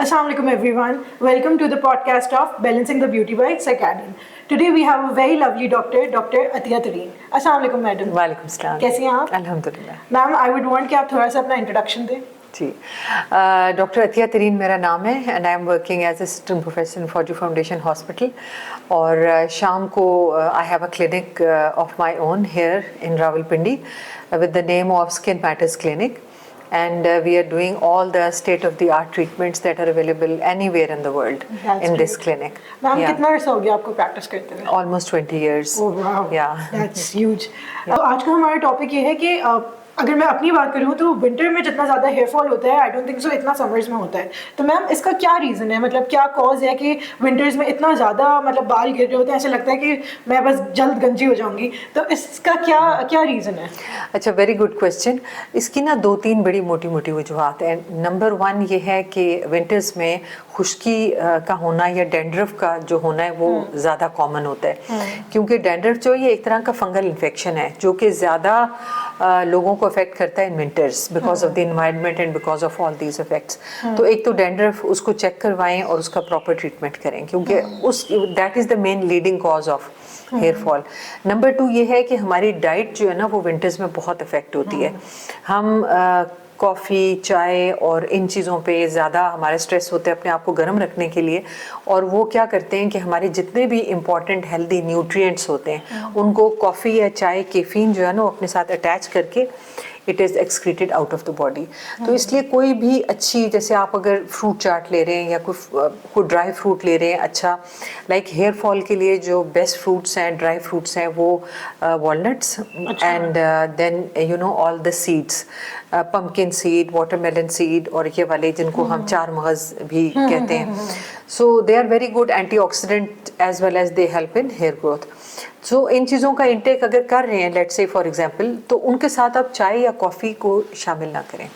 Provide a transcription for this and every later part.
Assalamualaikum everyone. Welcome to the podcast of Balancing the Beauty by Circadian. Today we have a very lovely doctor, Dr. Atiya Tareen. Assalamualaikum madam. वालेकुम सलाम. कैसी हैं आप? अल्हम्दुलिल्लाह. Ma'am I would want कि आप थोड़ा सा अपना इंट्रोडक्शन दें. जी, डॉक्टर अतिया तरीन मेरा नाम है and I am working as assistant professor in forty foundation hospital. और शाम को I have a clinic of my own here in Rawalpindi with the name of skin matters clinic. And we are doing all the state-of-the-art treatments that are available anywhere in the world in this clinic. Ma'am कितना अर्सा हो गया आपको practice करते हुए? Almost 20 years. Oh wow. Yeah. That's huge. आज का हमारा topic ये है कि अगर मैं अपनी बात करूँ तो विंटर में जितना ज़्यादा हेयर फॉल होता है आई डोंट थिंक सो इतना समर्स में होता है. तो मैम इसका क्या रीज़न है, मतलब क्या कॉज है कि विंटर्स में इतना ज़्यादा मतलब बाल गिर रहे होते हैं, ऐसे लगता है कि मैं बस जल्द गंजी हो जाऊंगी. तो इसका क्या क्या रीज़न है? अच्छा, वेरी गुड क्वेश्चन. इसकी ना 2-3 बड़ी मोटी मोटी वजूहत हैं. नंबर 1 ये है कि विंटर्स में खुश्की का होना या डैंड्रफ का जो होना है वो ज़्यादा कॉमन होता है. क्योंकि डैंड्रफ जो ये एक तरह का फंगल इन्फेक्शन है जो कि ज़्यादा लोगों को अफेक्ट करता है in winters because of the environment and because of all these effects. तो एक तो डैंड्रफ, उसको चेक करवाएं और उसका प्रॉपर ट्रीटमेंट करें क्योंकि उस that is the main leading cause of hair fall. Number 2 ये है कि हमारी डाइट जो है ना वो विंटर्स में बहुत इफेक्ट होती है. हम कॉफ़ी, चाय और इन चीज़ों पे ज़्यादा हमारे स्ट्रेस होते हैं अपने आप को गर्म रखने के लिए, और वो क्या करते हैं कि हमारे जितने भी इम्पॉर्टेंट हेल्दी न्यूट्रिएंट्स होते हैं उनको कॉफ़ी या चाय, कैफीन जो है ना वो अपने साथ अटैच करके it is excreted out of the body. तो इसलिए कोई भी अच्छी, जैसे आप अगर फ्रूट चाट ले रहे हैं या कोई ड्राई फ्रूट ले रहे हैं, अच्छा लाइक हेयर फॉल के लिए जो बेस्ट फ्रूट्स हैं, ड्राई फ्रूट्स हैं, वो walnuts and then you know all the seeds, pumpkin seed, watermelon seed और ये वाले जिनको हम चार मगज़ भी कहते हैं. So they are very good antioxidant as well as they help in hair growth. So इन चीज़ों का इंटेक अगर कर रहे हैं, लेट्स से फॉर एग्जांपल, तो उनके साथ आप चाय या कॉफ़ी को शामिल ना करें.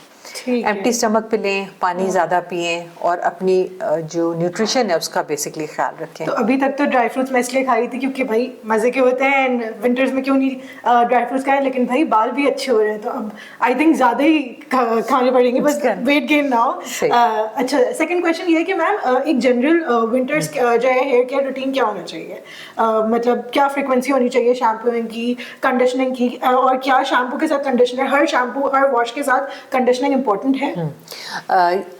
एम्प्टी स्टमक पे लें, पानी ज़्यादा पिएं और अपनी जो न्यूट्रिशन है उसका बेसिकली ख्याल रखें. तो अभी तक तो ड्राई फ्रूट्स मैं इसलिए खाई थी क्योंकि भाई मज़े के होते हैं एंड विंटर्स में क्यों नहीं ड्राई फ्रूट्स खाएं, लेकिन भाई बाल भी अच्छे हो रहे हैं तो अब आई थिंक ज़्यादा ही खाने पड़ेंगे, बस वेट गेन ना हो. अच्छा, सेकंड क्वेश्चन ये है कि मैम एक जनरल विंटर्स जो है हेयर केयर रूटीन क्या होना चाहिए? मतलब क्या फ्रिक्वेंसी होनी चाहिए शैम्पूइंग की, कंडीशनिंग की, और क्या शैम्पू के साथ कंडीशनर, हर शैम्पू हर वॉश के साथ कंडीशनिंग इम्पोर्टेंट है?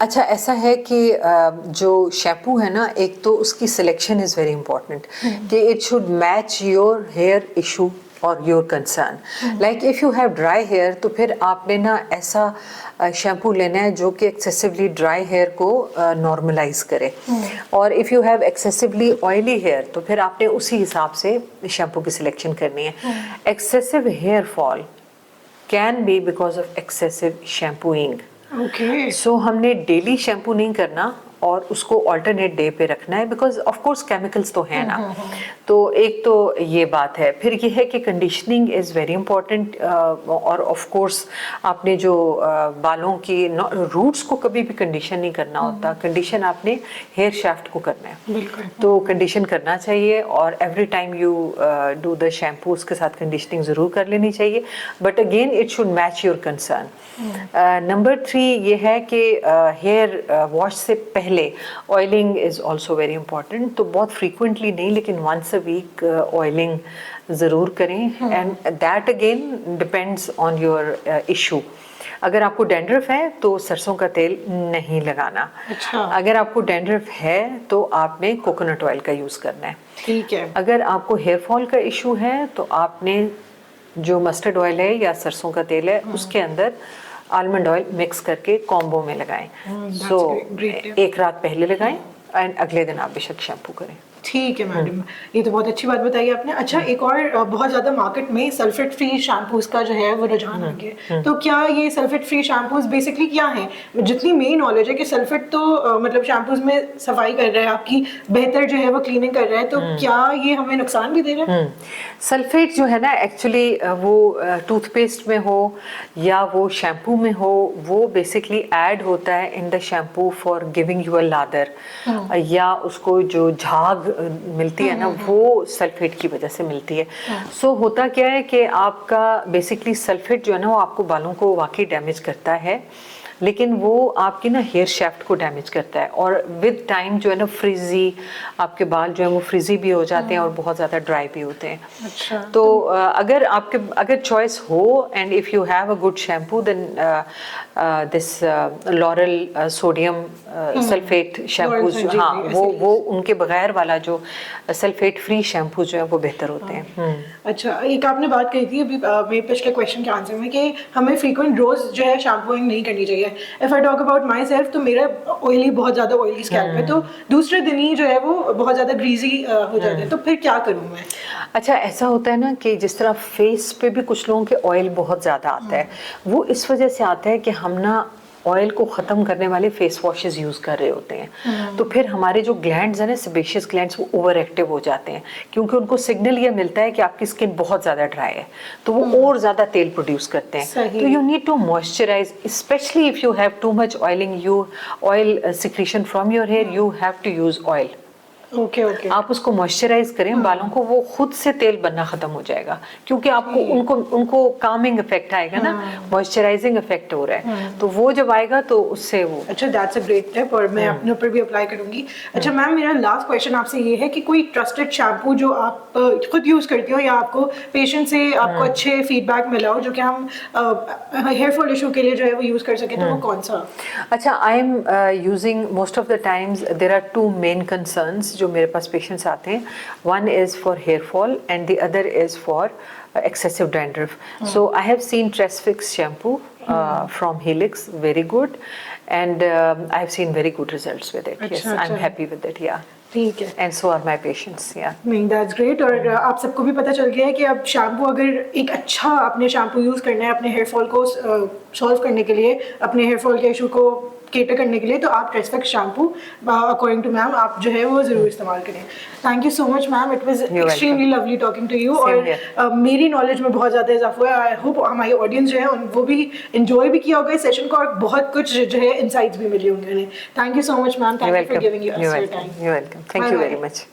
अच्छा, ऐसा है कि जो शैम्पू है ना, एक तो उसकी सिलेक्शन इज़ वेरी इंपॉर्टेंट कि it should match your hair issue और your concern. Like if you have dry hair तो फिर आपने ना ऐसा शैम्पू लेना है जो कि एक्सेसिवली ड्राई हेयर को नॉर्मलाइज करे. और if you have excessively oily hair तो फिर आपने उसी हिसाब से शैम्पू की सिलेक्शन करनी है. Excessive hair fall can be because of excessive shampooing. Okay. So हमने डेली शैम्पू नहीं करना और उसको ऑल्टरनेट डे पे रखना है बिकॉज ऑफ कोर्स केमिकल्स तो हैं ना. तो एक तो ये बात है. फिर ये है कि कंडीशनिंग इज़ वेरी इंपॉर्टेंट. और ऑफ कोर्स आपने जो बालों की रूट्स को कभी भी कंडीशन नहीं करना होता, कंडीशन आपने हेयर शाफ्ट को करना है. तो कंडीशन करना चाहिए और every time you do the shampoo उसके साथ कंडीशनिंग ज़रूर कर लेनी चाहिए, but again it should match your concern. Number 3 ये है कि हेयर वॉश से पहले oiling is also very important. तो बहुत फ्रीक्वेंटली नहीं लेकिन वंस अ वीक ऑयलिंग ज़रूर करें and that again depends on your issue. अगर आपको डैंड्रफ है तो सरसों का तेल नहीं लगाना. अच्छा. अगर आपको डैंड्रफ है तो आपने कोकोनट ऑयल का यूज़ करना है. ठीक है. अगर आपको हेयर फॉल का इशू है तो आपने जो मस्टर्ड ऑयल है या सरसों का तेल है उसके अंदर आलमंड ऑयल मिक्स करके कॉम्बो में लगाएं. सो एक रात पहले लगाएं एंड अगले दिन आप बेशक शैम्पू करें. ठीक है मैडम, ये तो बहुत अच्छी बात बताई आपने. अच्छा, एक और बहुत ज़्यादा मार्केट में सल्फेट फ्री शैम्पूज़ का जो है वो रुझान आ गया. तो क्या ये सल्फेट फ्री शैम्पूज़ बेसिकली क्या हैं? जितनी मेन नॉलेज है कि सल्फेट तो मतलब शैम्पूज़ में सफाई कर रहा है, आपकी बेहतर जो है वो क्लीनिंग कर रहा है, तो क्या ये हमें नुकसान भी दे रहा है? सल्फेट जो है ना एक्चुअली वो टूथपेस्ट में हो या वो शैम्पू में हो, वो बेसिकली ऐड होता है in the shampoo for giving you a lather, या उसको जो झाग मिलती है ना वो सल्फेट की वजह से मिलती है. सो होता क्या है कि आपका बेसिकली सल्फेट जो है ना वो आपको बालों को वाकई डैमेज करता है. लेकिन वो आपकी ना हेयर शेफ्ट को डैमेज करता है, और विद टाइम जो है ना फ्रिजी, आपके बाल जो है वो फ्रिजी भी हो जाते हैं और बहुत ज़्यादा ड्राई भी होते हैं। अच्छा, तो अगर चॉइस हो and if you have a good shampoo then this laurel sodium sulphate shampoos, जी, जी, हाँ ऐसे वो उनके बगैर वाला जो सल्फेट फ्री शैम्पू जो है वो बेहतर होते हैं। अच्छा, एक आपने बात कही थी अभी मेरे पिछले क्वेश्चन के आंसर में कि हमें फ्रीक्वेंट रोज जो है शैम्पूइंग नहीं करनी चाहिए। If I talk about my self, तो मेरा ऑयली, बहुत ज़्यादा ऑयली स्कैल्प है, तो दूसरे दिन ही जो है वो बहुत ज़्यादा ग्रीजी हो जाता है, तो फिर क्या करूँ मैं? अच्छा, ऐसा होता है ना कि जिस तरह फेस पे भी कुछ लोगों के ऑयल बहुत ज़्यादा आता है, वो इस वजह से आता है कि हम ना ऑयल को ख़त्म करने वाले फेस वॉशेस यूज़ कर रहे होते हैं। तो फिर हमारे जो ग्लैंड्स हैं ना, सेबेशियस ग्लैंड्स, वो ओवर एक्टिव हो जाते हैं, क्योंकि उनको सिग्नल ये मिलता है कि आपकी स्किन बहुत ज़्यादा ड्राई है, तो वो और ज़्यादा तेल प्रोड्यूस करते हैं। तो you need to moisturise, especially if you have too much oiling, you oil secretion from your hair, you have to use oil. Okay okay, आप उसको मॉइस्चराइज करें बालों को, वो खुद से तेल बनना खत्म हो जाएगा, क्योंकि आपको उनको कामिंग इफेक्ट आएगा ना, मॉइस्चराइजिंग इफेक्ट हो रहा है, तो वो जब आएगा तो उससे वो। अच्छा, दैट्स अ ग्रेट टिप, और मैं अपने ऊपर भी अप्लाई करूंगी। अच्छा मैम, मेरा लास्ट क्वेश्चन आपसे ये है कि कोई ट्रस्टेड शैम्पू जो आप खुद यूज़ करती हो या आपको पेशेंट से आपको अच्छे फीडबैक मिला हो, जो कि हम हेयर फॉल इशू के लिए जो है वो यूज़ कर सके, तो वो कौन सा? अच्छा, I am using most of the times, there are two main concerns जो मेरे पास पेशेंट्स आते हैं। One is for hair fall and the other is for excessive dandruff. So I have seen Tresfix shampoo from Helix, very good, and I have seen very good results with it. Yes, I'm happy with it. Yeah. ठीक है, And so are my patients. Yeah. नहीं, that's great. और आप सबको भी पता चल गया है कि अब शैम्पू, अगर एक अच्छा आपने शैम्पू यूज़ करना है अपने हेयर फॉल को सॉल्व करने के लिए, अपने हेयर फॉल के इशू को केटर करने के लिए, तो आप ट्रेसफिक्स शैम्पू अकॉर्डिंग टू मैम आप जो है वो ज़रूर इस्तेमाल करें। Thank you so much ma'am, it was extremely lovely talking to you, और मेरी नॉलेज में बहुत ज़्यादा इजाफा हुआ है। आई होप हमारी ऑडियंस जो है वो भी इंजॉय भी किया होगा इस सेशन को, और बहुत कुछ जो है इंसाइट्स भी मिली होंगे उन्हें। Thank you so much ma'am, thank you for giving your time. You're welcome. Thank you very much.